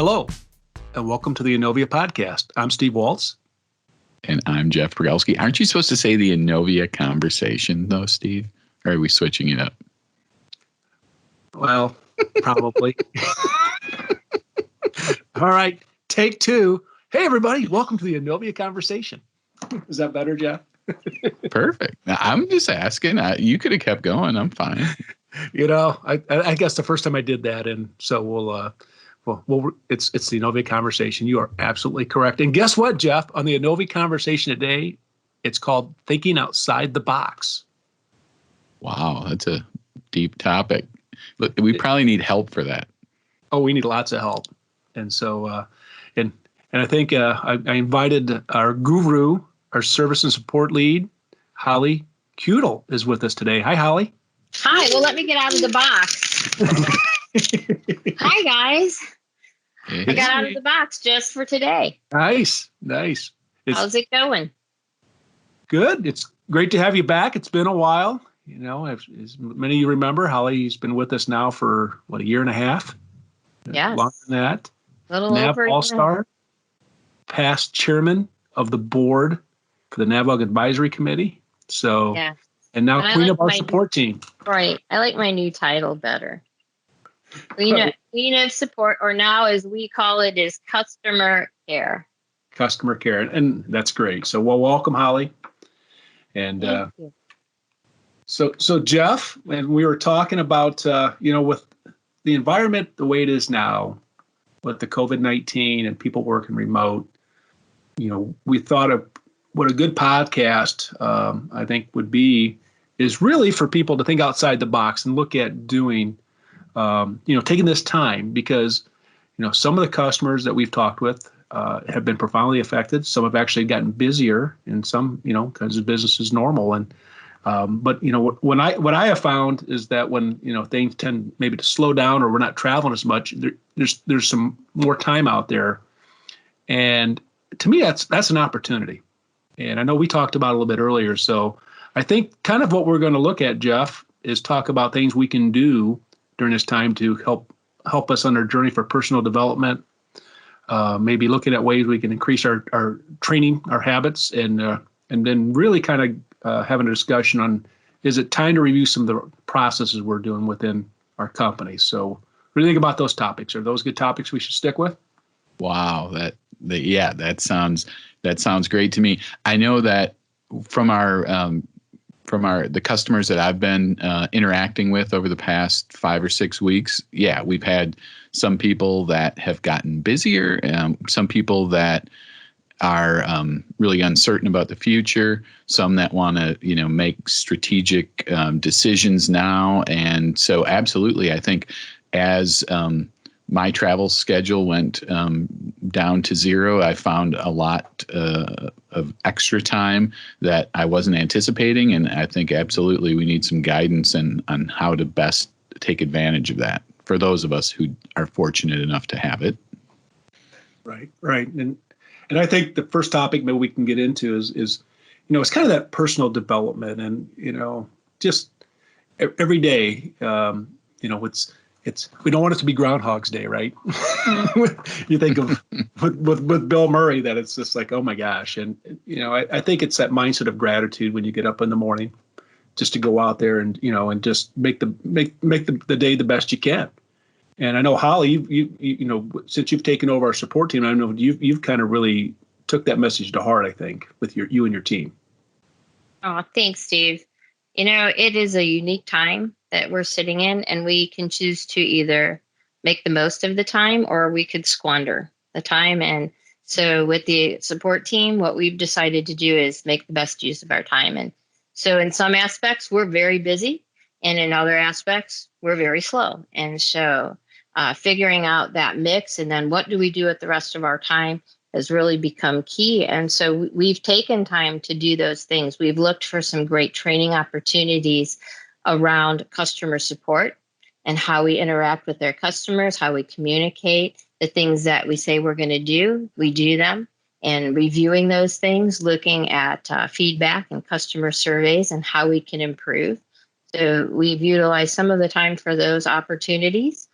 Hello, and welcome to the Innovia podcast. I'm Steve Waltz. And I'm Jeff Brgalski. Aren't you supposed to say the Innovia conversation, though, Steve? Or are we switching it up? Well, probably. All right, take two. Hey, everybody, welcome to the Innovia conversation. Is that better, Jeff? Perfect. Now, I'm just asking. You could have kept going. I'm fine. You know, I guess the first time I did that, and so it's the Innovia conversation. You are absolutely correct. And guess what, Jeff? On the Innovia conversation today, it's called Thinking Outside the Box. Wow, that's a deep topic. Look, we probably need help for that. Oh, we need lots of help. And so, and I think I invited our guru, our service and support lead, Holly Kutil, is with us today. Hi, Holly. Hi. Well, let me get out of the box. Hi, guys. Hey. I got out of the box just for today. Nice. How's it going? Good. It's great to have you back. It's been a while. You know, as many of you remember, Holly's been with us now for, a year and a half? Yes. Longer than that. A little NAV over. All-Star, past chairman of the board for the NAVOG Advisory Committee. So, Yeah. And now And queen of our support team. Right. I like my new title better. Queen of support, or now as we call it, is customer care. Customer care. And that's great. So, welcome, Holly. And Thank you. so Jeff, and we were talking about, with the environment the way it is now, with the COVID-19 and people working remote, we thought of what a good podcast, I think, would be is really for people to think outside the box and look at doing, taking this time because, some of the customers that we've talked with have been profoundly affected. Some have actually gotten busier, and some, because the business is normal. And but what I have found is that when things tend maybe to slow down or we're not traveling as much, there's some more time out there, and to me that's an opportunity. And I know we talked about it a little bit earlier, so I think kind of what we're going to look at, Jeff, is talk about things we can do during this time to help us on our journey for personal development. Maybe looking at ways we can increase our training, our habits, and then really kind of having a discussion on, is it time to review some of the processes we're doing within our company? So what do you think about those topics? Are those good topics we should stick with? Wow, that sounds great to me. I know that from the customers that I've been interacting with over the past 5 or 6 weeks, we've had some people that have gotten busier, some people that are really uncertain about the future, some that want to make strategic decisions now. And so absolutely, I think as my travel schedule went down to zero, I found a lot of extra time that I wasn't anticipating. And I think absolutely we need some guidance on how to best take advantage of that for those of us who are fortunate enough to have it. Right. And I think the first topic maybe we can get into is it's kind of that personal development, and just every day, it's we don't want it to be Groundhog's Day, right? You think of with Bill Murray that it's just like, oh my gosh, and I think it's that mindset of gratitude when you get up in the morning, just to go out there and and just make the day the best you can. And I know, Holly, you since you've taken over our support team, I know you've kind of really took that message to heart, I think, with you and your team. Oh, thanks, Steve. It is a unique time that we're sitting in, and we can choose to either make the most of the time or we could squander the time. And so with the support team, what we've decided to do is make the best use of our time. And so in some aspects, we're very busy, and in other aspects, we're very slow. And so figuring out that mix and then what do we do with the rest of our time has really become key. And so we've taken time to do those things. We've looked for some great training opportunities around customer support and how we interact with their customers, how we communicate, the things that we say we're going to do, we do them, and reviewing those things, looking at feedback and customer surveys and how we can improve. So we've utilized some of the time for those opportunities.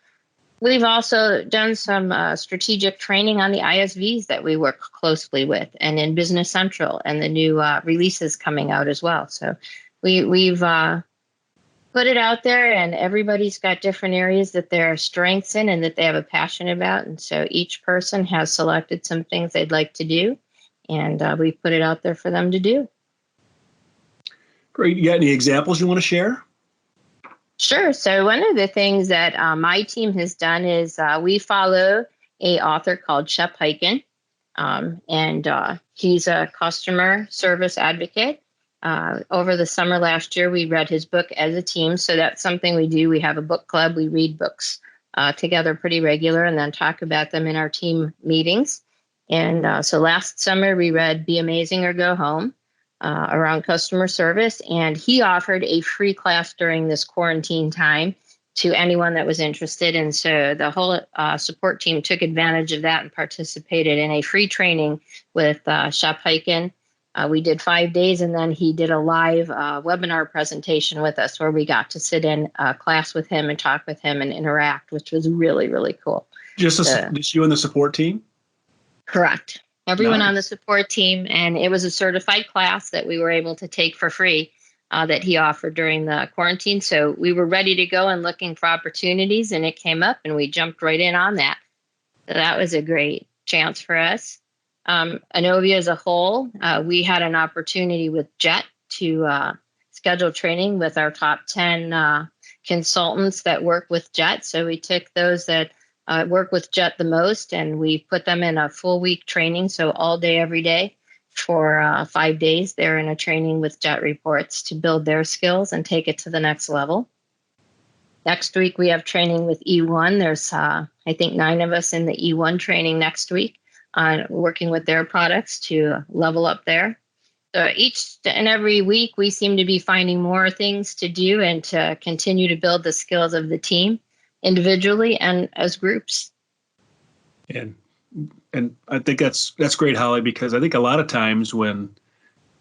We've also done some strategic training on the ISVs that we work closely with, and in Business Central and the new releases coming out as well. So we've put it out there, and everybody's got different areas that they're strengths in and that they have a passion about. And so each person has selected some things they'd like to do, and we put it out there for them to do. Great. You got any examples you want to share? Sure. So one of the things that my team has done is we follow a author called Shep Hyken, and he's a customer service advocate. Over the summer last year, we read his book as a team. So that's something we do. We have a book club. We read books together pretty regular and then talk about them in our team meetings. And so last summer, we read Be Amazing or Go Home. Around customer service, and he offered a free class during this quarantine time to anyone that was interested. And so the whole support team took advantage of that and participated in a free training with Shep Hyken. We did 5 days, and then he did a live webinar presentation with us where we got to sit in class with him and talk with him and interact, which was really, really cool. Just you and the support team? Correct. Everyone Nice. on the support team, and it was a certified class that we were able to take for free that he offered during the quarantine. So we were ready to go and looking for opportunities, and it came up, and we jumped right in on that. So that was a great chance for us. Inovia as a whole, we had an opportunity with JET to schedule training with our top 10 consultants that work with JET. So we took those that work with JET the most, and we put them in a full week training. So all day, every day for 5 days, they're in a training with JET reports to build their skills and take it to the next level. Next week, we have training with E1. There's, I think, 9 of us in the E1 training next week on working with their products to level up there. So each and every week, we seem to be finding more things to do and to continue to build the skills of the team, individually and as groups. And I think that's great, Holly, because I think a lot of times when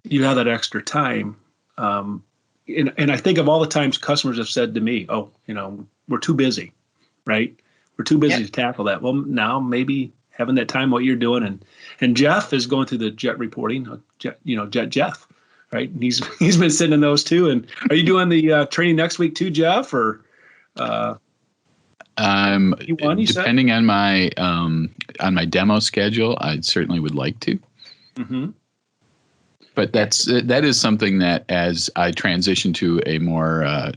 you have that extra time, and I think of all the times customers have said to me, "Oh, we're too busy, right? We're too busy to tackle that." Well, now maybe having that time, what you're doing, and Jeff is going through the JET reporting, JET Jeff, right? And he's been sitting in those too. And are you doing the training next week too, Jeff, or? Depending on my demo schedule, I certainly would like to. Mm-hmm. But that is something that as I transition to a more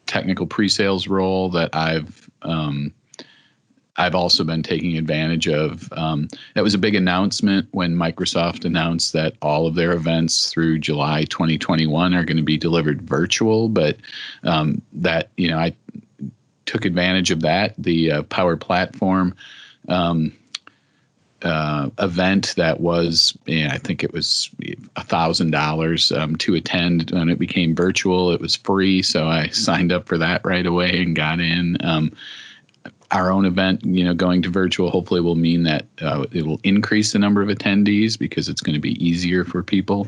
technical pre-sales role that I've also been taking advantage of. That was a big announcement when Microsoft announced that all of their events through July 2021 are going to be delivered virtual. But I took advantage of that. The Power Platform event that was, I think it was $1,000 to attend. When it became virtual, it was free, so I signed up for that right away and got in. Our own event, going to virtual, hopefully will mean that it will increase the number of attendees because it's going to be easier for people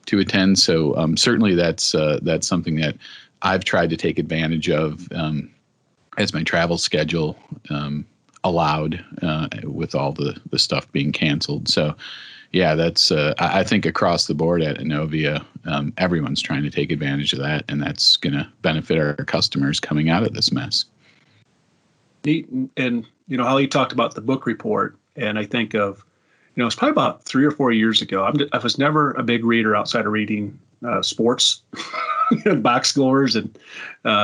to attend. So certainly that's something that I've tried to take advantage of as my travel schedule allowed with all the stuff being canceled. So yeah, that's I think across the board at Inovia, everyone's trying to take advantage of that, and that's going to benefit our customers coming out of this mess. Neat. And Holly talked about the book report, and I think of, it's probably about 3 or 4 years ago. I was never a big reader outside of reading sports, box scores, and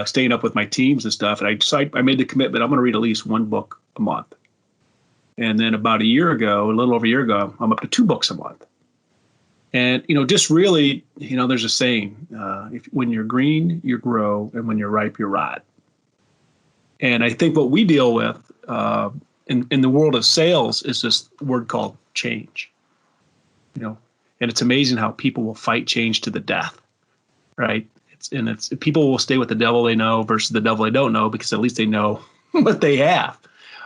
staying up with my teams and stuff. And I made the commitment, I'm going to read at least one book a month. And then about a little over a year ago, I'm up to 2 books a month. And, just really, there's a saying, when you're green, you grow, and when you're ripe, you rot. And I think what we deal with in the world of sales is this word called change. And it's amazing how people will fight change to the death, right? It's people will stay with the devil they know versus the devil they don't know, because at least they know what they have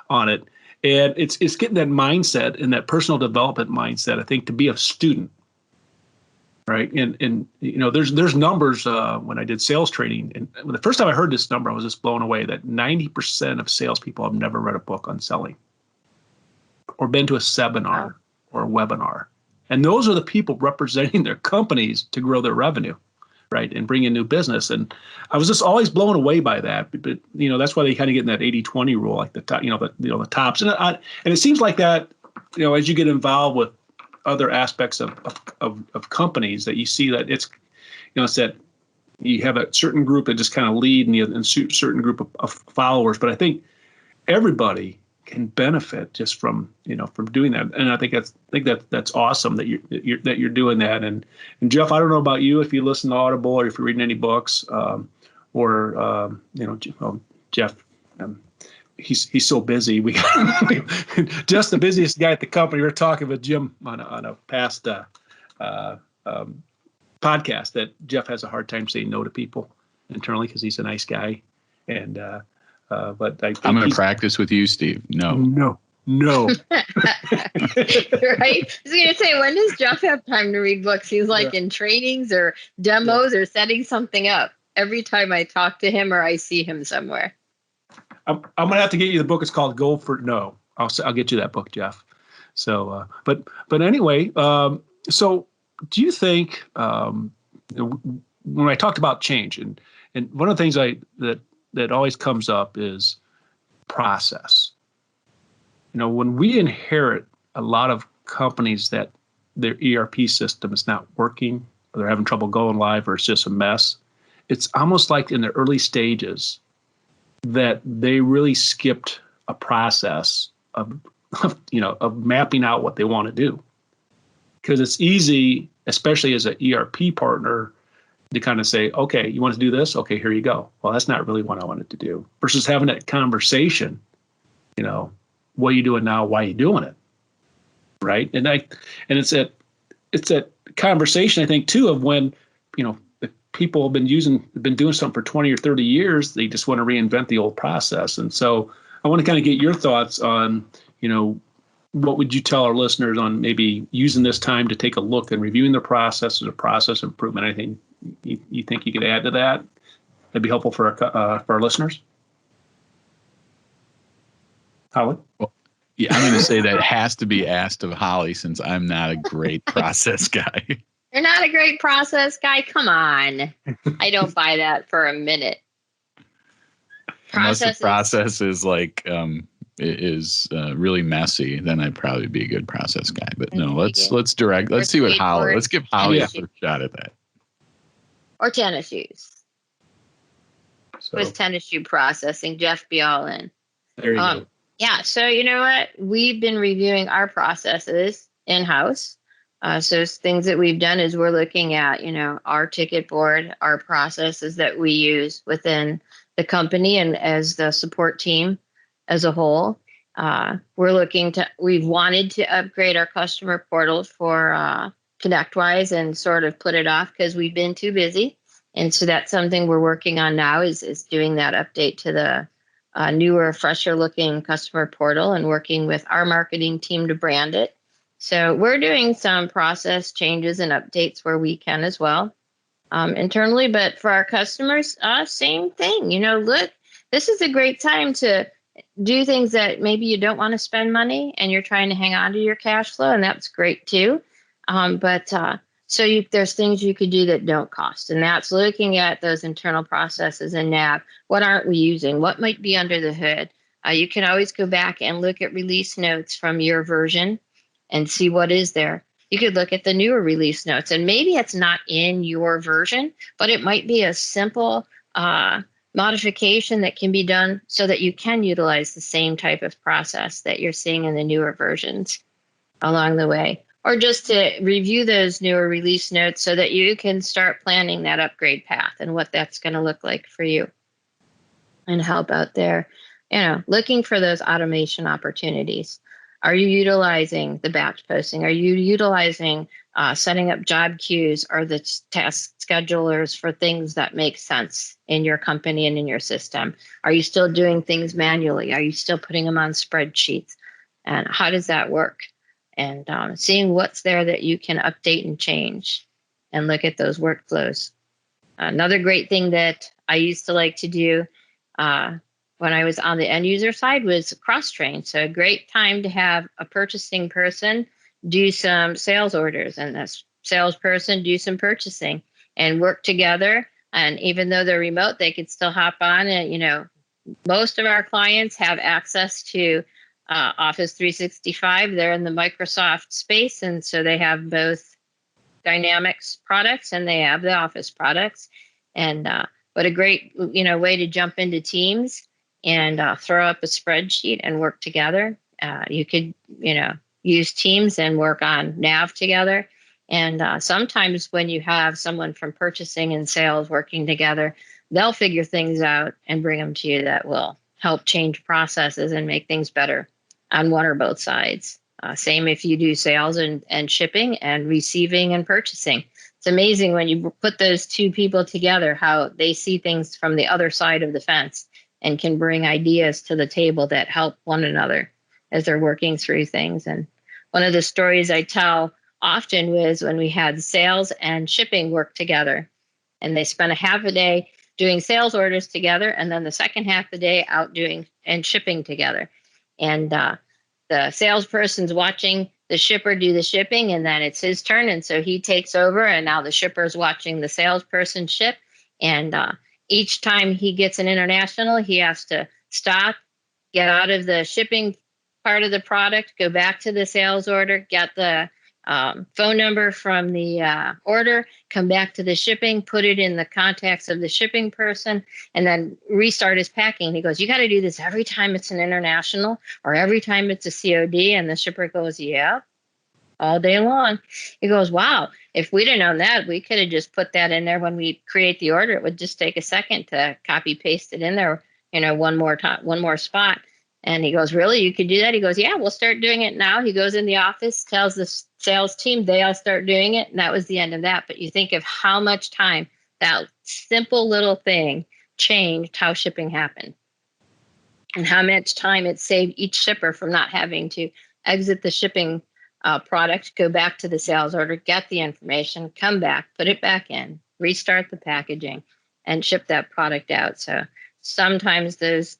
on it. And it's getting that mindset and that personal development mindset, I think, to be a student, right? And there's numbers when I did sales training, and the first time I heard this number, I was just blown away that 90% of salespeople have never read a book on selling, or been to a seminar or a webinar, and those are the people representing their companies to grow their revenue, right, and bring in new business. And I was just always blown away by that. But that's why they kind of get in that 80-20 rule, like the top, the tops, and it seems like that, as you get involved with other aspects of companies, that you see that it's that you have a certain group that just kind of lead and a certain group of followers. But I think everybody can benefit just from doing that, and I think that's awesome that you're doing that. And Jeff, I don't know about you, if you listen to Audible or if you're reading any books, Jeff. He's so busy. We just the busiest guy at the company. We were talking with Jim on a past podcast that Jeff has a hard time saying no to people internally because he's a nice guy. And but I think I'm going to practice with you, Steve. No. Right? I was going to say, when does Jeff have time to read books? He's like in trainings or demos or setting something up every time I talk to him or I see him somewhere. I'm going to have to get you the book. It's called Go for No. I'll get you that book, Jeff. So, but anyway, so do you think when I talked about change, and one of the things that always comes up is process. When we inherit a lot of companies that their ERP system is not working, or they're having trouble going live, or it's just a mess, it's almost like in the early stages that they really skipped a process of mapping out what they want to do. Because it's easy, especially as an ERP partner, to kind of say, okay, you want to do this? Okay, here you go. Well, that's not really what I wanted to do. Versus having that conversation, what are you doing now? Why are you doing it? Right. And it's that conversation, I think, too, of when, the people have been doing something for 20 or 30 years, they just want to reinvent the old process. And so I want to kind of get your thoughts on, what would you tell our listeners on maybe using this time to take a look and reviewing the process as a process improvement? Anything you think you could add to that? That'd be helpful for our listeners. Holly? Well, yeah, I'm going to say that has to be asked of Holly, since I'm not a great process guy. You're not a great process guy? Come on. I don't buy that for a minute. Unless the process is like really messy, then I'd probably be a good process guy. But no, let's see what Holly. Let's give Holly a first shot at that. Or tennis shoes. So, with tennis shoe processing, Jeff be all in. There you go. Yeah. So you know what? We've been reviewing our processes in-house. So things that we've done is we're looking at, our ticket board, our processes that we use within the company and as the support team as a whole. We've wanted to upgrade our customer portal for ConnectWise and sort of put it off because we've been too busy. And so that's something we're working on now is doing that update to the newer, fresher looking customer portal and working with our marketing team to brand it. So we're doing some process changes and updates where we can as well internally. But for our customers, same thing. Look, this is a great time to do things that maybe you don't want to spend money and you're trying to hang on to your cash flow. And that's great too. There's things you could do that don't cost. And that's looking at those internal processes and nav. What aren't we using? What might be under the hood? You can always go back and look at release notes from your version and see what is there. You could look at the newer release notes, and maybe it's not in your version, but it might be a simple modification that can be done so that you can utilize the same type of process that you're seeing in the newer versions along the way. Or just to review those newer release notes so that you can start planning that upgrade path and what that's going to look like for you and help out there. Looking for those automation opportunities. Are you utilizing the batch posting? Are you utilizing setting up job queues or the task schedulers for things that make sense in your company and in your system? Are you still doing things manually? Are you still putting them on spreadsheets? And how does that work? And seeing what's there that you can update and change. and look at those workflows. Another great thing that I used to like to do when I was on the end user side was cross train. So a great time to have a purchasing person do some sales orders and a salesperson do some purchasing and work together. And even though they're remote, they could still hop on. And, most of our clients have access to Office 365. They're in the Microsoft space. And so they have both Dynamics products and they have the Office products. And what a great, way to jump into Teams and throw up a spreadsheet and work together. You could, use Teams and work on Nav together. And sometimes when you have someone from purchasing and sales working together, they'll figure things out and bring them to you that will help change processes and make things better on one or both sides. Same if you do sales and shipping and receiving and purchasing. It's amazing when you put those two people together, how they see things from the other side of the fence and can bring ideas to the table that help one another as they're working through things. And one of the stories I tell often was when we had sales and shipping work together, and they spent a half a day doing sales orders together, and then the second half of the day out doing and shipping together. And the salesperson's watching the shipper do the shipping, and then it's his turn, and so he takes over, and now the shipper's watching the salesperson ship. And each time he gets an international, he has to stop, get out of the shipping part of the product, go back to the sales order, get the phone number from the order, come back to the shipping, put it in the contacts of the shipping person, and then restart his packing. He goes, you got to do this every time it's an international or every time it's a COD. And the shipper goes, yeah, all day long. He goes, wow, if we'd have known that, we could have just put that in there when we create the order. It would just take a second to copy paste it in there, one more time, one more spot. And he goes, really? You could do that? He goes, yeah, we'll start doing it now. He goes in the office, tells the sales team, they all start doing it. And that was the end of that. But you think of how much time that simple little thing changed how shipping happened and how much time it saved each shipper from not having to exit the shipping product, go back to the sales order, get the information, come back, put it back in, restart the packaging, and ship that product out. So sometimes those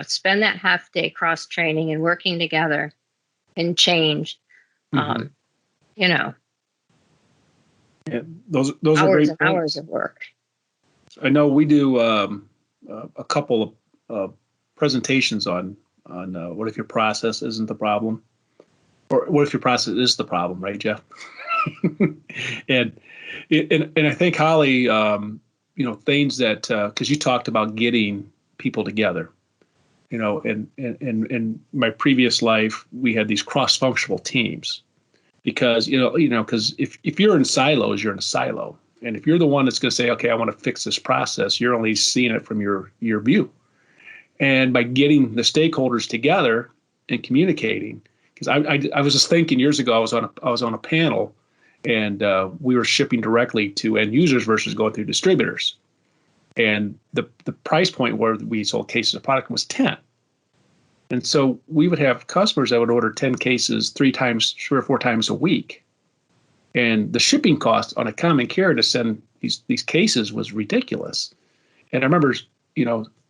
spend that half day cross training and working together and change, Yeah, those hours are great and hours of work. I know we do a couple of presentations on what if your process isn't the problem, or what if your process is the problem, right, Jeff? and I think Holly, things that because you talked about getting people together. In my previous life, we had these cross-functional teams because, because if you're in silos, you're in a silo. And if you're the one that's going to say, okay, I want to fix this process, you're only seeing it from your view. And by getting the stakeholders together and communicating, because I was just thinking years ago, I was on a panel and we were shipping directly to end users versus going through distributors. And the price point where we sold cases of product was 10. And so we would have customers that would order 10 cases 3 or 4 times a week. And the shipping cost on a common carrier to send these cases was ridiculous. And I remember,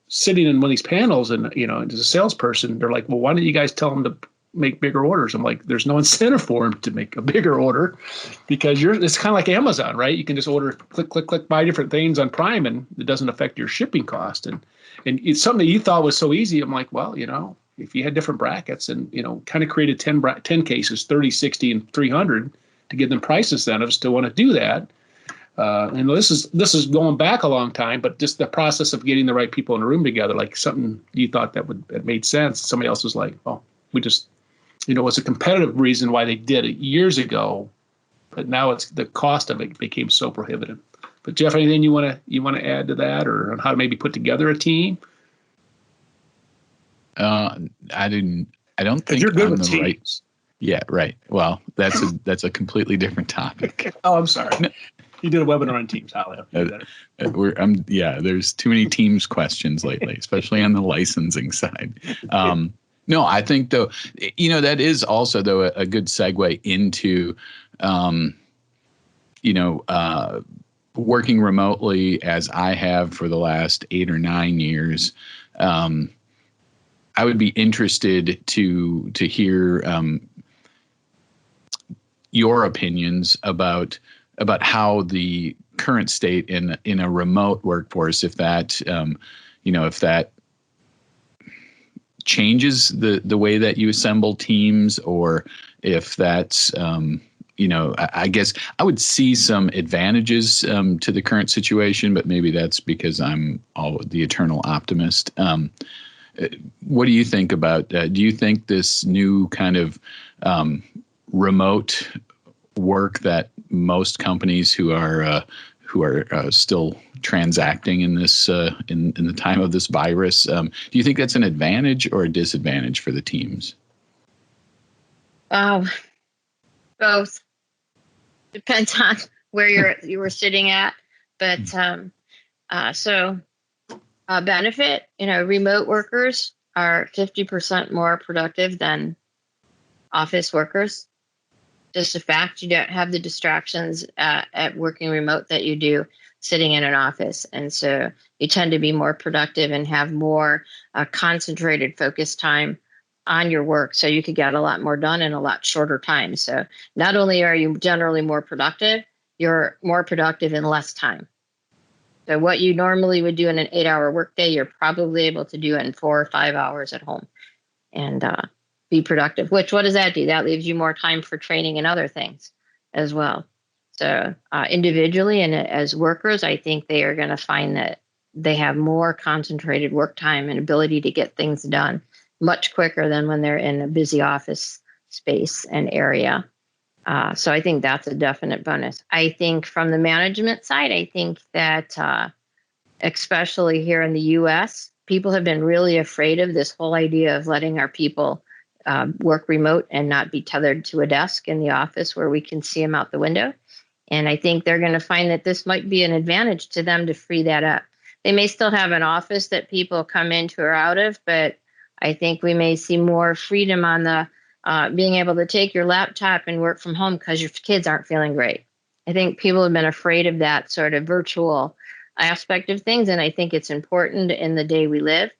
sitting in one of these panels and, as a salesperson, they're like, well, why don't you guys tell them to make bigger orders? I'm like, there's no incentive for them to make a bigger order because it's kind of like Amazon, right? You can just order, click, buy different things on Prime and it doesn't affect your shipping cost. And it's something that you thought was so easy. I'm like, well, if you had different brackets and, kind of created 10 cases, 30, 60, and 300 to give them price incentives to want to do that. And this is going back a long time, but just the process of getting the right people in a room together, like something you thought that made sense. Somebody else was like, oh, we just, it was a competitive reason why they did it years ago, but now it's the cost of it became so prohibitive. But Jeff, anything you want to add to that, or on how to maybe put together a team? I don't think you're good with the teams. right. Yeah, right. Well, that's a completely different topic. Oh, I'm sorry. You did a webinar on Teams, Holly. There's too many Teams questions lately, especially on the licensing side. No, I think though, that is also though a good segue into, working remotely as I have for the last 8 or 9 years, I would be interested to hear your opinions about how the current state in a remote workforce, if that if that changes the way that you assemble teams, or if that's I guess I would see some advantages to the current situation, but maybe that's because I'm the eternal optimist. What do you think about that? Do you think this new kind of remote work that most companies who are still transacting in this in the time of this virus, do you think that's an advantage or a disadvantage for the teams? Both. Depends on where you were sitting at, but benefit, remote workers are 50% more productive than office workers. Just the fact you don't have the distractions at working remote that you do sitting in an office. And so you tend to be more productive and have more concentrated focus time on your work. So you could get a lot more done in a lot shorter time. So not only are you generally more productive, you're more productive in less time. So what you normally would do in an 8-hour workday, you're probably able to do in 4 or 5 hours at home and be productive. What does that do? That leaves you more time for training and other things as well. So individually and as workers, I think they are going to find that they have more concentrated work time and ability to get things done much quicker than when they're in a busy office space and area. So I think that's a definite bonus. I think from the management side, I think that especially here in the US, people have been really afraid of this whole idea of letting our people work remote and not be tethered to a desk in the office where we can see them out the window. And I think they're going to find that this might be an advantage to them to free that up. They may still have an office that people come into or out of, but I think we may see more freedom on the being able to take your laptop and work from home because your kids aren't feeling great. I think people have been afraid of that sort of virtual aspect of things, and I think it's important in the day we live.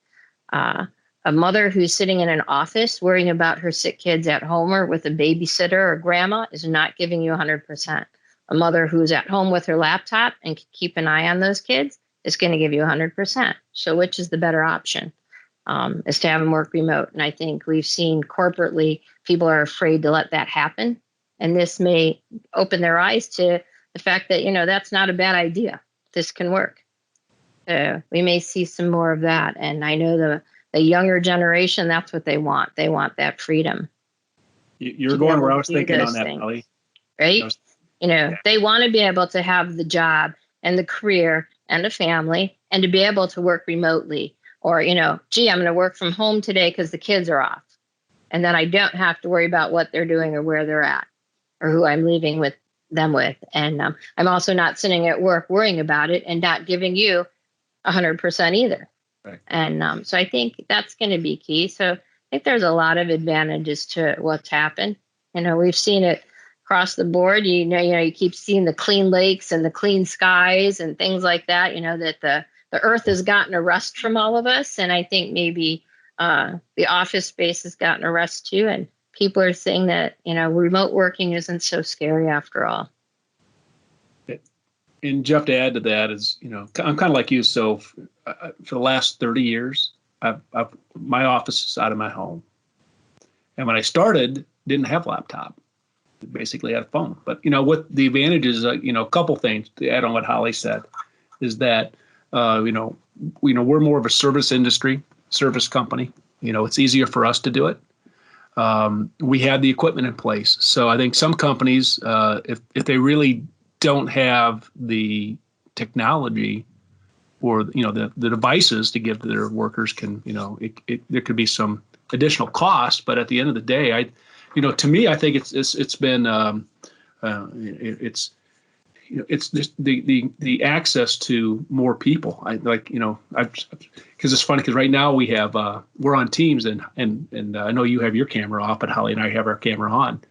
A mother who's sitting in an office worrying about her sick kids at home or with a babysitter or grandma is not giving you 100%. A mother who's at home with her laptop and can keep an eye on those kids is going to give you 100%. So which is the better option? Is to have them work remote. And I think we've seen corporately, people are afraid to let that happen. And this may open their eyes to the fact that, that's not a bad idea. This can work. We may see some more of that. And I know the younger generation, that's what they want. They want that freedom. You're going where I was thinking on that, Holly. Right? They want to be able to have the job and the career and a family and to be able to work remotely. Or, I'm going to work from home today because the kids are off. And then I don't have to worry about what they're doing or where they're at or who I'm leaving with them with. And I'm also not sitting at work worrying about it and not giving you 100% either. Right. And so I think that's going to be key. So I think there's a lot of advantages to what's happened. We've seen it across the board. You keep seeing the clean lakes and the clean skies and things like that, that the earth has gotten a rest from all of us. And I think maybe the office space has gotten a rest too. And people are saying that, remote working isn't so scary after all. And Jeff, to add to that is, I'm kind of like you. So for the last 30 years, my office is out of my home. And when I started, didn't have a laptop. Basically had a phone. But, what the advantages, a couple things to add on what Holly said is that, we're more of a service company. It's easier for us to do it. We have the equipment in place. So I think some companies, if they really don't have the technology or, the devices to give to their workers there could be some additional cost. But at the end of the day, to me, I think it's been, it's just the access to more people. Because it's funny because right now we have we're on Teams and I know you have your camera off, but Holly and I have our camera on,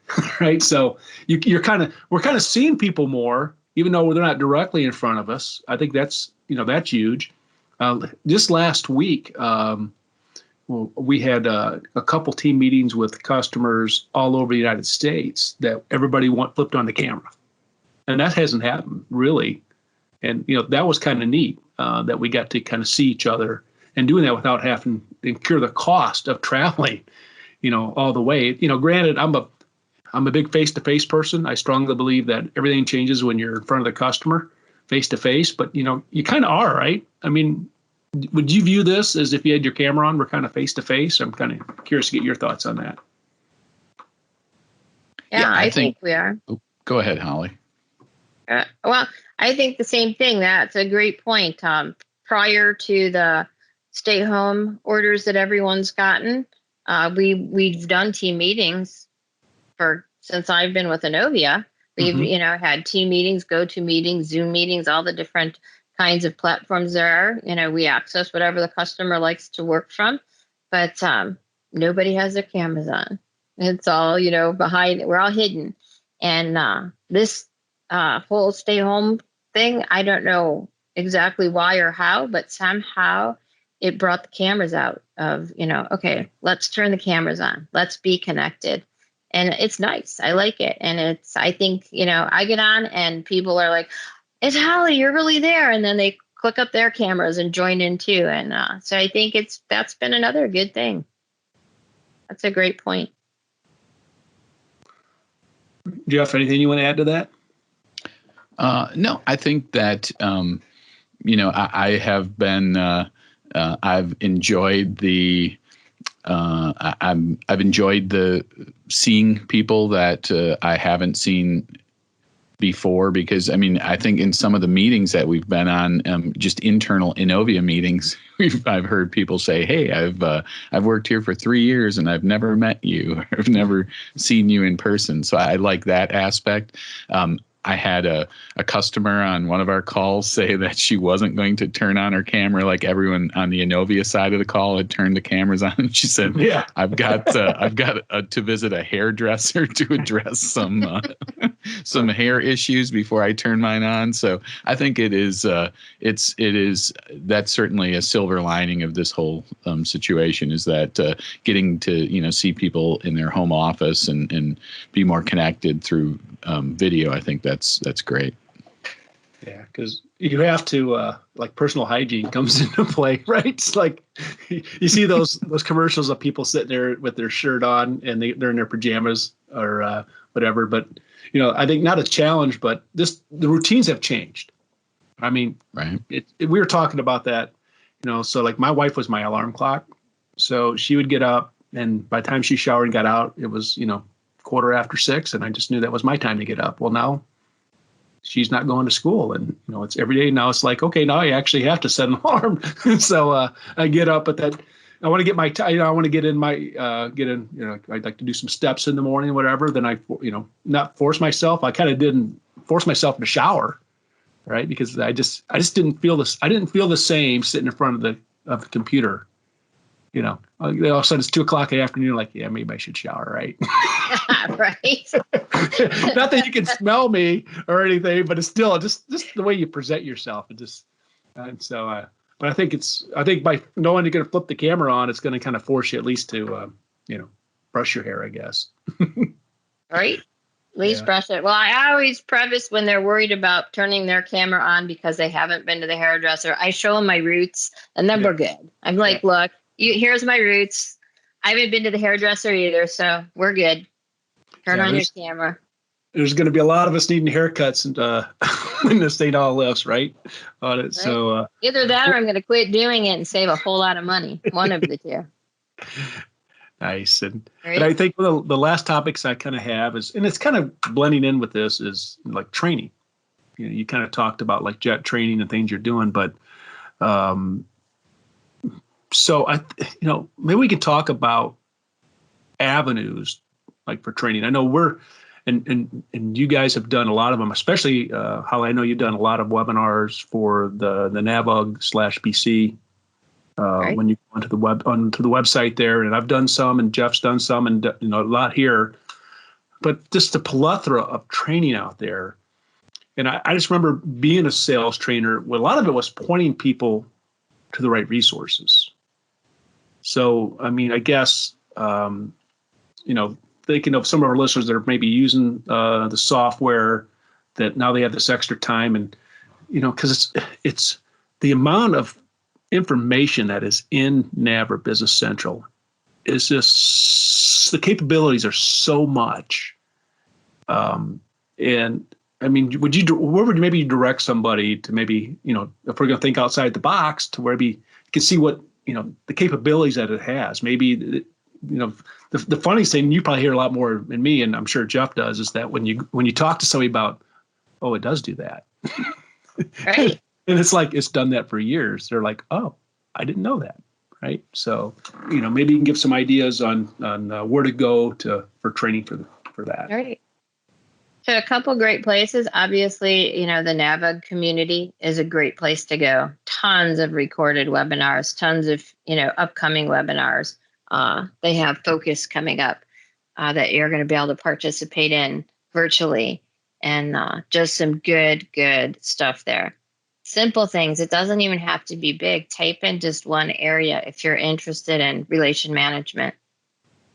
right? So we're kind of seeing people more even though they're not directly in front of us. I think that's huge. Just last week, well, we had a couple team meetings with customers all over the United States that everybody flipped on the camera, and that hasn't happened really. And that was kind of neat that we got to kind of see each other and doing that without having to incur the cost of traveling, all the way. Granted, I'm a big face-to-face person. I strongly believe that everything changes when you're in front of the customer, face-to-face. But you kind of are, right? I mean, would you view this as if you had your camera on, we're kind of face-to-face? I'm kind of curious to get your thoughts on that. Yeah, I think we are. Go ahead, Holly. Well, I think the same thing. That's a great point. Prior to the stay-home orders that everyone's gotten, we've done team meetings since I've been with Innovia. We've had team meetings, go-to meetings, Zoom meetings, all the different kinds of platforms there are. We access whatever the customer likes to work from, but nobody has their cameras on. It's all behind. We're all hidden, and this whole stay-home thing, I don't know exactly why or how, but somehow it brought the cameras out of, okay, let's turn the cameras on. Let's be connected. And it's nice. I like it. And I think, I get on and people are like, it's Holly, you're really there. And then they click up their cameras and join in too. And so I think that's been another good thing. That's a great point. Jeff, anything you want to add to that? No, I think that, I have been, I've enjoyed I've enjoyed the seeing people that I haven't seen before, because I think in some of the meetings that we've been on, just internal Innovia meetings, I've heard people say, "Hey, I've worked here for 3 years and I've never met you. I've never seen you in person." So I like that aspect. I had a customer on one of our calls say that she wasn't going to turn on her camera like everyone on the Innovia side of the call had turned the cameras on. She said, "Yeah, I've got to visit a hairdresser to address some hair issues before I turn mine on." So I think that's certainly a silver lining of this whole situation, is that getting to see people in their home office and be more connected through video. I think that's great. Yeah, because you have to personal hygiene comes into play, right? It's like you see those commercials of people sitting there with their shirt on and they're in their pajamas or whatever. But I think not a challenge, but the routines have changed. I mean, right? We were talking about that. So like my wife was my alarm clock, so she would get up, and by the time she showered and got out, it was 6:15, and I just knew that was my time to get up. Well, now she's not going to school, and it's every day now. It's like, okay, now I actually have to set an alarm. So I get up, but that I want to get I want to get in I'd like to do some steps in the morning, whatever. Then I not force myself. I kind of didn't force myself to shower, right? Because I just didn't feel this. I didn't feel the same sitting in front of the computer. All of a sudden it's 2:00 in the afternoon. Like, yeah, maybe I should shower, right? Right. Not that you can smell me or anything, but it's still just the way you present yourself. But I think by knowing you're going to flip the camera on, it's going to kind of force you at least to, brush your hair, I guess. Right. At least brush it. Well, I always preface when they're worried about turning their camera on because they haven't been to the hairdresser, I show them my roots, and then we're good. I'm like, look, here's my roots. I haven't been to the hairdresser either, so we're good. Turn on your camera. There's going to be a lot of us needing haircuts when this thing all lifts, right? On it. Right. So either that, or I'm going to quit doing it and save a whole lot of money. One of the two. Nice. And I think one of the last topics I kind of have is, and it's kind of blending in with this, is like training. You kind of talked about like jet training and things you're doing, but so maybe we could talk about avenues like for training. I know and you guys have done a lot of them, especially Holly. I know you've done a lot of webinars for the NAVUG/BC when you go onto the website there, and I've done some, and Jeff's done some, and a lot here. But just the plethora of training out there. And I just remember being a sales trainer, well, a lot of it was pointing people to the right resources. So, I mean, I guess, thinking of some of our listeners that are maybe using the software, that now they have this extra time, and, because it's the amount of information that is in NAV or Business Central is just, the capabilities are so much. And I mean, where would you maybe direct somebody to maybe, if we're going to think outside the box, to where maybe you can see what, the capabilities that it has. Maybe, the funny thing, you probably hear a lot more than me, and I'm sure Jeff does, is that when you talk to somebody about, oh, it does do that. Right. And it's like, it's done that for years. They're like, oh, I didn't know that. Right. So, maybe you can give some ideas on where to go for training for that. Right. So a couple great places. Obviously, the NAVA community is a great place to go. Tons of recorded webinars, tons of, upcoming webinars. They have focus coming up that you're going to be able to participate in virtually, and just some good stuff there. Simple things. It doesn't even have to be big. Type in just one area if you're interested in relation management.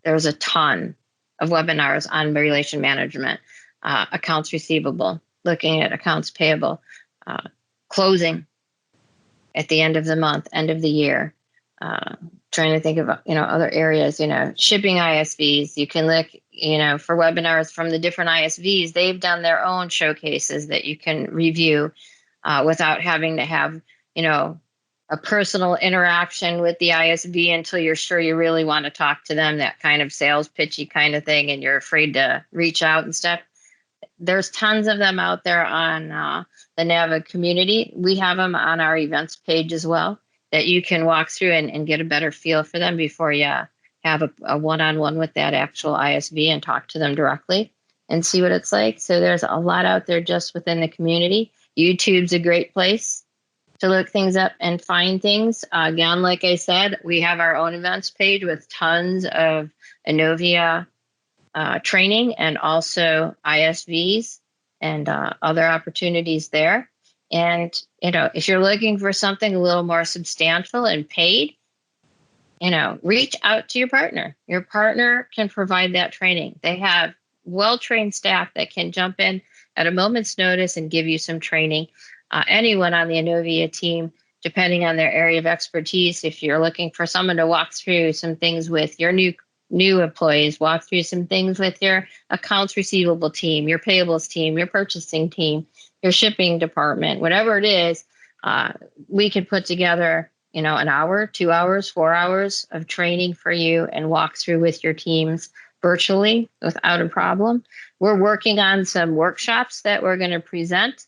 There's a ton of webinars on relation management. Accounts receivable, looking at accounts payable, closing at the end of the month, end of the year, trying to think of, other areas, shipping ISVs. You can look, for webinars from the different ISVs. They've done their own showcases that you can review without having to have, a personal interaction with the ISV until you're sure you really want to talk to them, that kind of sales pitchy kind of thing, and you're afraid to reach out and stuff. There's tons of them out there on the NAVA community. We have them on our events page as well, that you can walk through and get a better feel for them before you have a one-on-one with that actual ISV and talk to them directly and see what it's like. So there's a lot out there just within the community. YouTube's a great place to look things up and find things. Again, like I said, we have our own events page with tons of Innovia training, and also ISVs and other opportunities there. And, if you're looking for something a little more substantial and paid, reach out to your partner. Your partner can provide that training. They have well-trained staff that can jump in at a moment's notice and give you some training. Anyone on the Innovia team, depending on their area of expertise, if you're looking for someone to walk through some things with your new employees, walk through some things with your accounts receivable team, your payables team, your purchasing team, your shipping department, whatever it is, we could put together, an hour, 2 hours, 4 hours of training for you and walk through with your teams virtually without a problem. We're working on some workshops that we're going to present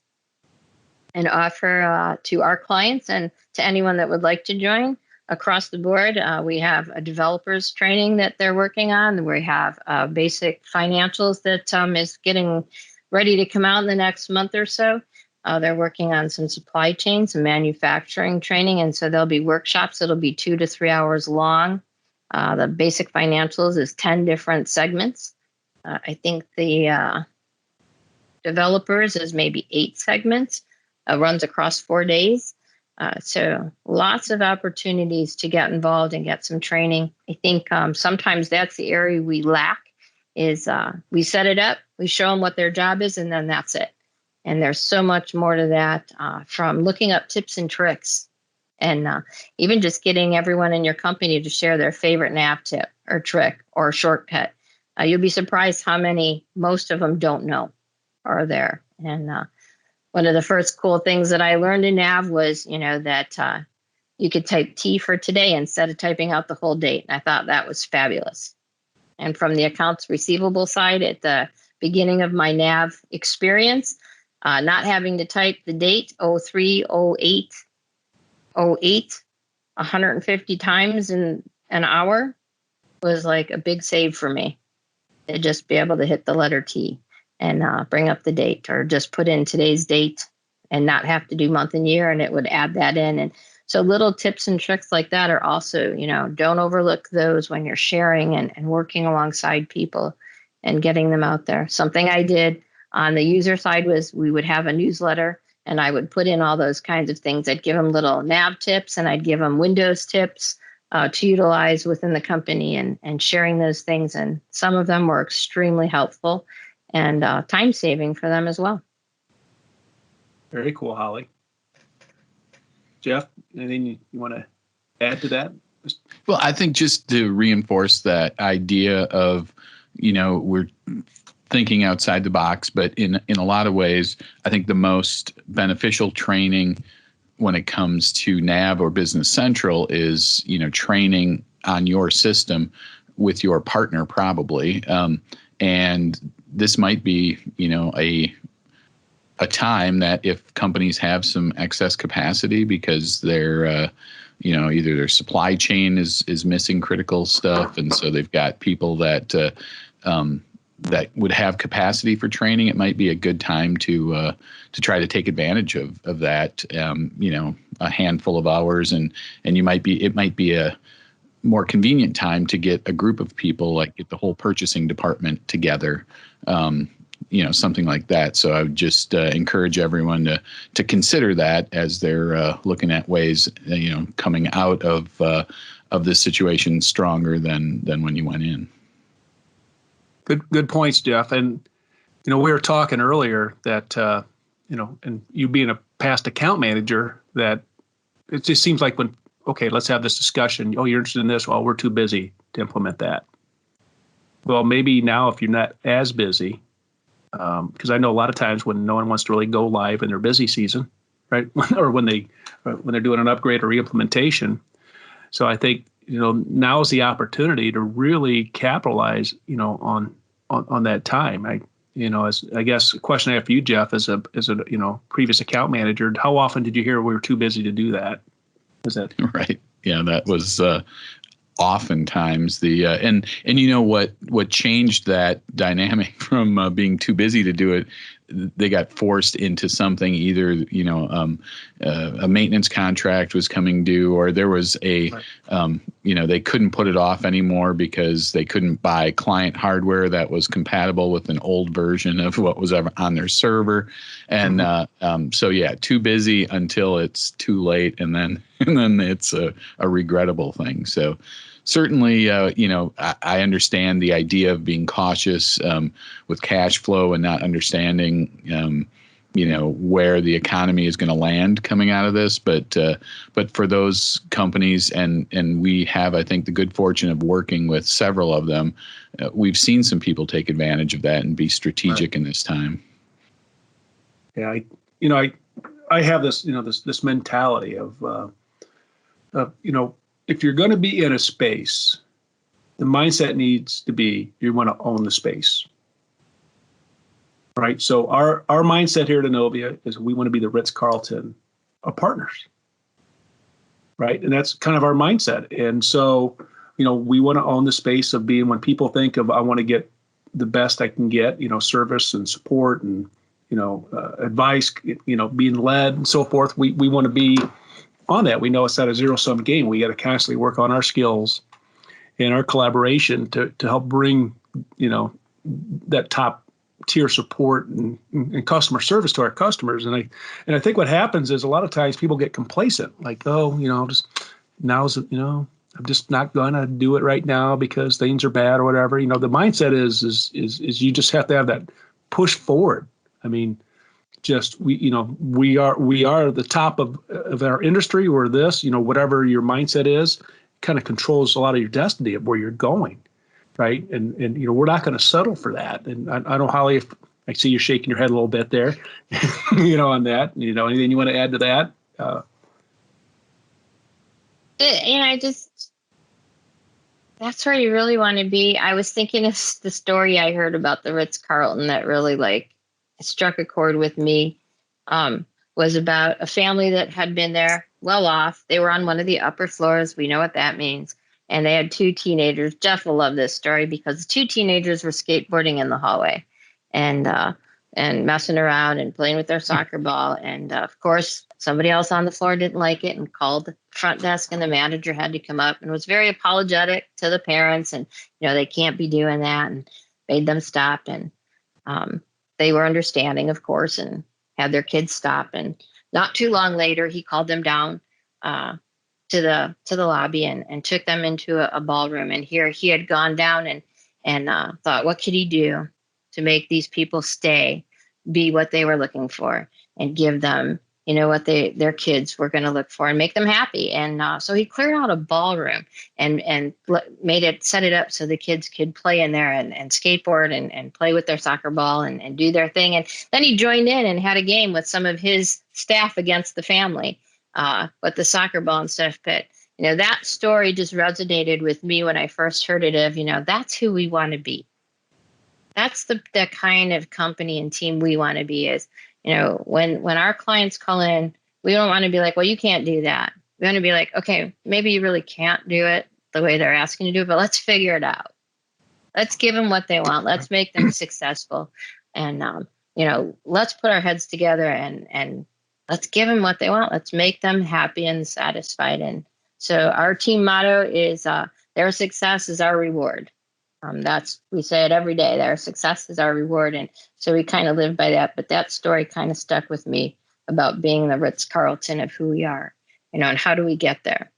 and offer to our clients and to anyone that would like to join. Across the board, we have a developers training that they're working on. We have basic financials that is getting ready to come out in the next month or so. They're working on some supply chain, some manufacturing training, and so there'll be workshops that'll be 2 to 3 hours long. The basic financials is 10 different segments. I think the developers is maybe 8 segments. Runs across 4 days. So lots of opportunities to get involved and get some training. I think sometimes that's the area we lack is we set it up, we show them what their job is, and then that's it. And there's so much more to that, from looking up tips and tricks, and even just getting everyone in your company to share their favorite NAV tip or trick or shortcut. You'll be surprised how many most of them don't know are there. And one of the first cool things that I learned in NAV was, that you could type T for today instead of typing out the whole date. And I thought that was fabulous. And from the accounts receivable side, at the beginning of my NAV experience, not having to type the date 03, 08, 08, 150 times in an hour was like a big save for me, to just be able to hit the letter T and bring up the date, or just put in today's date and not have to do month and year, and it would add that in. And so little tips and tricks like that are also, don't overlook those when you're sharing and working alongside people and getting them out there. Something I did On the user side was we would have a newsletter, and I would put in all those kinds of things. I'd give them little nav tips, and I'd give them Windows tips to utilize within the company, and sharing those things. And some of them were extremely helpful and time saving for them as well. Very cool, Holly. Jeff, anything you want to add to that? Well, I think just to reinforce that idea of, we're thinking outside the box, but in a lot of ways, I think the most beneficial training when it comes to NAV or Business Central is, training on your system with your partner probably. And this might be, a time that if companies have some excess capacity because they're, either their supply chain is missing critical stuff, and so they've got people that that would have capacity for training, it might be a good time to try to take advantage of that. A handful of hours, and it might be a more convenient time to get a group of people, like get the whole purchasing department together. Something like that. So I would just encourage everyone to consider that as they're looking at ways, coming out of this situation stronger than when you went in. Good points, Jeff. And we were talking earlier that and you being a past account manager, that it just seems like let's have this discussion. Oh, you're interested in this? Well, we're too busy to implement that. Well, maybe now if you're not as busy. Because I know a lot of times when no one wants to really go live in their busy season, right? or when they're doing an upgrade or reimplementation. So I think now is the opportunity to really capitalize on that time. As I guess a question I have for you, Jeff, as a previous account manager, how often did you hear we were too busy to do that? Is that right? Yeah, that was oftentimes the and what changed that dynamic from being too busy to do it. They got forced into something, either a maintenance contract was coming due, or there was a they couldn't put it off anymore because they couldn't buy client hardware that was compatible with an old version of what was ever on their server. And too busy until it's too late, and then it's a regrettable thing. So certainly, I understand the idea of being cautious with cash flow and not understanding, where the economy is going to land coming out of this. But for those companies, and we have, I think, the good fortune of working with several of them, we've seen some people take advantage of that and be strategic in this time. Yeah, I have this, this mentality of if you're going to be in a space, the mindset needs to be you want to own the space, right? So our mindset here at Innovia is we want to be the Ritz-Carlton of partners, right? And that's kind of our mindset. And so, we want to own the space of being, when people think of I want to get the best I can get, service and support and advice, being led and so forth. We want to be on that. We know it's not a zero-sum game. We got to constantly work on our skills and our collaboration to help bring, that top tier support and customer service to our customers. And I think what happens is a lot of times people get complacent, like, I'm just not gonna do it right now because things are bad or whatever. The mindset is you just have to have that push forward. I mean, we are the top of our industry. We're this, whatever your mindset is, kind of controls a lot of your destiny of where you're going, right? And we're not going to settle for that. And I don't, Holly, if I see you shaking your head a little bit there, on that. Anything you want to add to that? That's where you really want to be. I was thinking of the story I heard about the Ritz-Carlton that really struck a chord with me. Was about a family that had been there well off. They were on one of the upper floors. We know what that means. And they had two teenagers. Jeff will love this story because the two teenagers were skateboarding in the hallway and messing around and playing with their soccer ball. And of course, somebody else on the floor didn't like it and called the front desk, and the manager had to come up and was very apologetic to the parents. And, they can't be doing that, and made them stop. And they were understanding, of course, and had their kids stop. And not too long later, he called them down to the lobby and took them into a ballroom. And here he had gone down and thought, what could he do to make these people stay, be what they were looking for, and give them, what their kids were going to look for and make them happy. And so he cleared out a ballroom and set it up so the kids could play in there and skateboard and play with their soccer ball and do their thing. And then he joined in and had a game with some of his staff against the family with the soccer ball and stuff. But, that story just resonated with me when I first heard it of, that's who we want to be. That's the kind of company and team we want to be is, when our clients call in, we don't want to be like, well, you can't do that. We want to be like, okay, maybe you really can't do it the way they're asking you to do it, but let's figure it out. Let's give them what they want. Let's make them successful. And, let's put our heads together and let's give them what they want. Let's make them happy and satisfied. And so our team motto is their success is our reward. We say it every day. Their success is our reward. And so we kind of live by that. But that story kind of stuck with me about being the Ritz-Carlton of who we are, and how do we get there?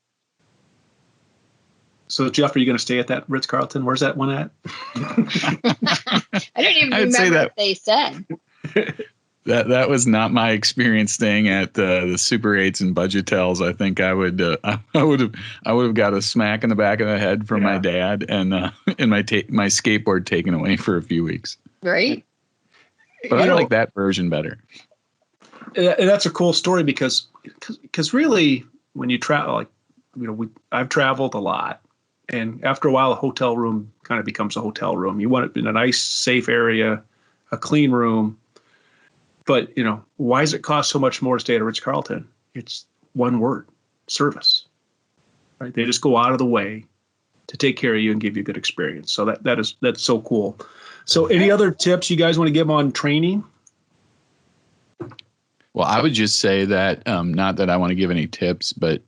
So, Jeff, are you going to stay at that Ritz-Carlton? Where's that one at? I don't even remember what they said. That was not my experience staying at the Super 8s and Budgetels. I think I would have got a smack in the back of the head from my dad and my skateboard taken away for a few weeks. Right. But I like that version better. And that's a cool story because really when you travel, I've traveled a lot, and after a while a hotel room kind of becomes a hotel room. You want it in a nice, safe area, a clean room. But, why does it cost so much more to stay at a Ritz-Carlton? It's one word, service. Right? They just go out of the way to take care of you and give you a good experience. So that's so cool. So any other tips you guys want to give on training? Well, I would just say that, not that I want to give any tips, but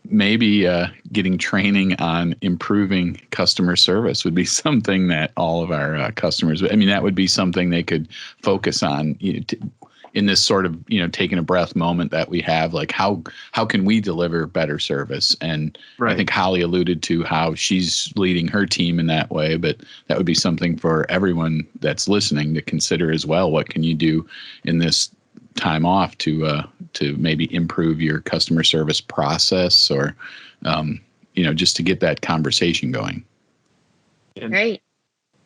maybe getting training on improving customer service would be something that all of our customers, that would be something they could focus on in this sort of, taking a breath moment that we have, like how can we deliver better service? And I think Holly alluded to how she's leading her team in that way, but that would be something for everyone that's listening to consider as well. What can you do in this time off to maybe improve your customer service process or, just to get that conversation going. Great.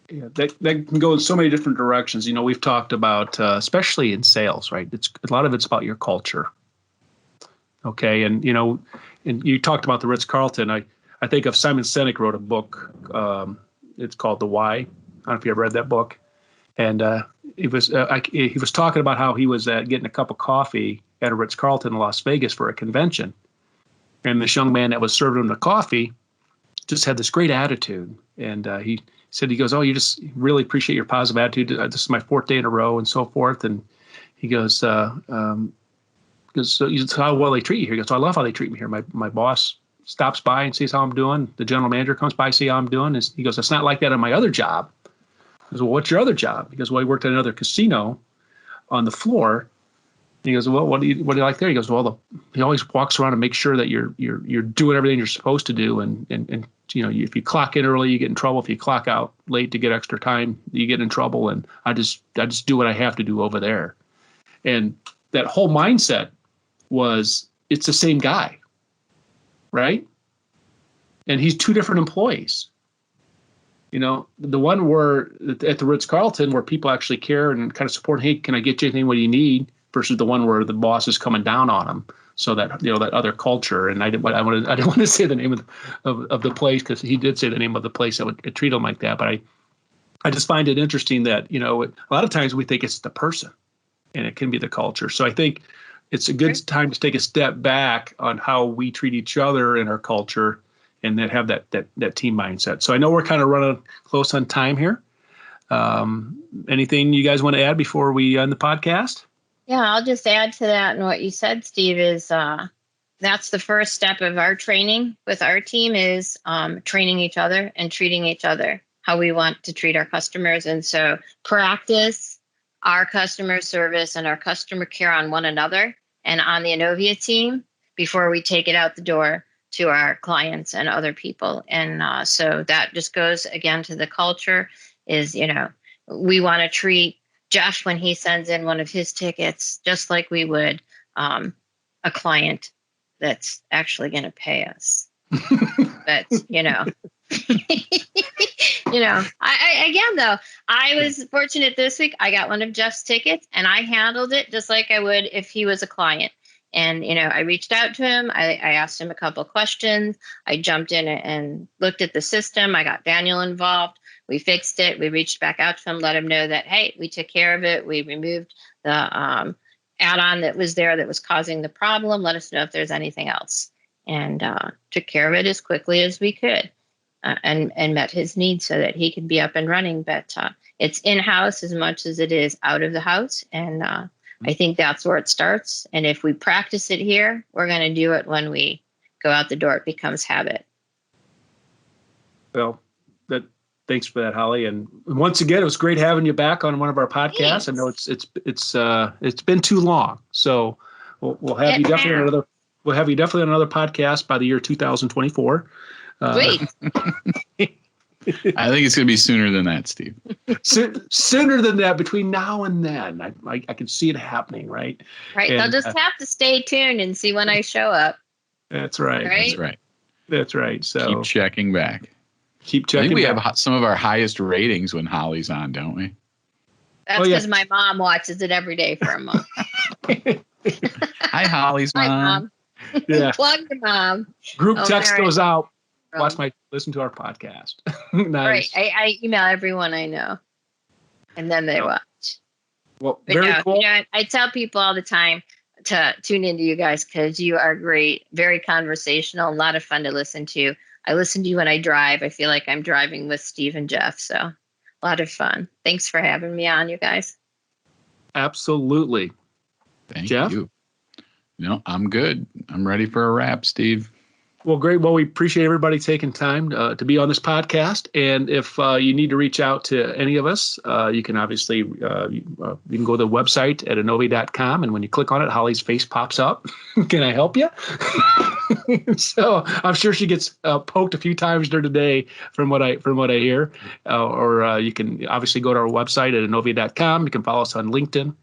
Yeah, that can go in so many different directions. We've talked about, especially in sales, right? A lot of it's about your culture. Okay. And you talked about the Ritz-Carlton. I think of Simon Sinek wrote a book. It's called The Why. I don't know if you ever read that book. And he was talking about how he was getting a cup of coffee at a Ritz-Carlton in Las Vegas for a convention. And this young man that was serving him the coffee just had this great attitude. And he said, he goes, "Oh, you just really appreciate your positive attitude. This is my 4th day in a row," and so forth. And he goes, so how well they treat you here. He goes, "So I love how they treat me here. My boss stops by and sees how I'm doing. The general manager comes by, see how I'm doing." And he goes, "It's not like that on my other job." I goes, "Well, what's your other job?" He goes, "Well, I worked at another casino on the floor." He goes, "Well, what do you like there?" He goes, "Well, he always walks around and makes sure that you're doing everything you're supposed to do. And if you clock in early, you get in trouble. If you clock out late to get extra time, you get in trouble. And I just do what I have to do over there." And that whole mindset was, it's the same guy, right? And he's 2 different employees. The one where at the Ritz-Carlton where people actually care and kind of support, hey, can I get you anything what you need? Versus the one where the boss is coming down on him. So that, that other culture. And I didn't want to say the name of the place, because he did say the name of the place that would treat him like that. But I just find it interesting that, a lot of times we think it's the person and it can be the culture. So I think it's a good time to take a step back on how we treat each other in our culture and then have that team mindset. So I know we're kind of running close on time here. Anything you guys want to add before we end the podcast? Yeah, I'll just add to that. And what you said, Steve, is that's the first step of our training with our team is training each other and treating each other how we want to treat our customers. And so practice our customer service and our customer care on one another and on the Innovia team before we take it out the door to our clients and other people. And so that just goes again to the culture is, we want to treat Josh when he sends in one of his tickets, just like we would a client that's actually going to pay us. But, I again, though, I was fortunate this week. I got one of Jeff's tickets and I handled it just like I would if he was a client. And, I reached out to him. I asked him a couple of questions. I jumped in and looked at the system. I got Daniel involved. We fixed it. We reached back out to him, let him know that, hey, we took care of it. We removed the add-on that was there that was causing the problem. Let us know if there's anything else. And took care of it as quickly as we could and met his needs so that he could be up and running. But it's in-house as much as it is out of the house. And I think that's where it starts. And if we practice it here, we're going to do it when we go out the door. It becomes habit. Well, thanks for that, Holly. And once again, it was great having you back on one of our podcasts. Thanks. I know it's been too long, so we'll have you definitely on another. We'll have you definitely on another podcast by the year 2024. Sweet. I think it's going to be sooner than that, Steve. Sooner than that, between now and then, I can see it happening, right? Right. And, they'll just have to stay tuned and see when I show up. That's right. That's right. So keep checking back. Keep checking. I think we have some of our highest ratings when Holly's on, don't we? That's because my mom watches it every day for a month. Hi, Holly's mom. Hi, Mom. Yeah. Plug your mom. Group text Mary. goes out. Listen to our podcast. Nice. Right. I email everyone I know, and then they watch. Well, But very cool. I tell people all the time to tune into you guys because you are great, very conversational, a lot of fun to listen to. I listen to you when I drive. I feel like I'm driving with Steve and Jeff, so a lot of fun. Thanks for having me on, you guys. Absolutely. Thank Jeff? you. No, I'm good. I'm ready for a wrap, Steve. Well, great. Well, we appreciate everybody taking time to be on this podcast. And if you need to reach out to any of us, you can obviously you can go to the website at innovi.com. And when you click on it, Holly's face pops up. Can I help you? So I'm sure she gets poked a few times during the day from what I hear. Or you can obviously go to our website at innovi.com. You can follow us on LinkedIn,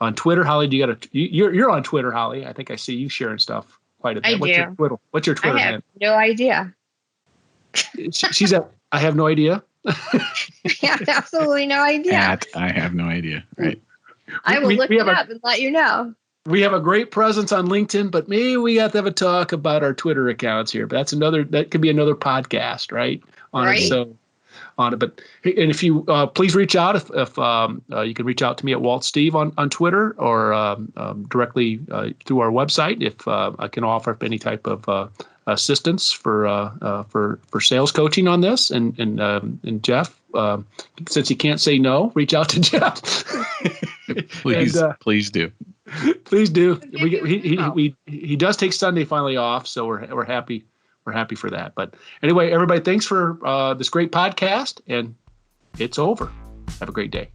on Twitter. Holly, you're on Twitter, Holly. I think I see you sharing stuff quite a bit. What's your Twitter? I have no idea. She's at I have no idea. I have absolutely no idea. I have no idea. Right. I will look it up and let you know. We have a great presence on LinkedIn, but maybe we have to have a talk about our Twitter accounts here. But that could be another podcast, right? Right. So on it. But and if you please reach out if you can reach out to me at Walt Steve on Twitter or directly through our website if I can offer any type of assistance for sales coaching on this. And Jeff, since you can't say no, reach out to Jeff. Please do. Please do. He does take Sunday finally off, so we're happy. We're happy for that. But anyway, everybody, thanks for this great podcast, and it's over. Have a great day.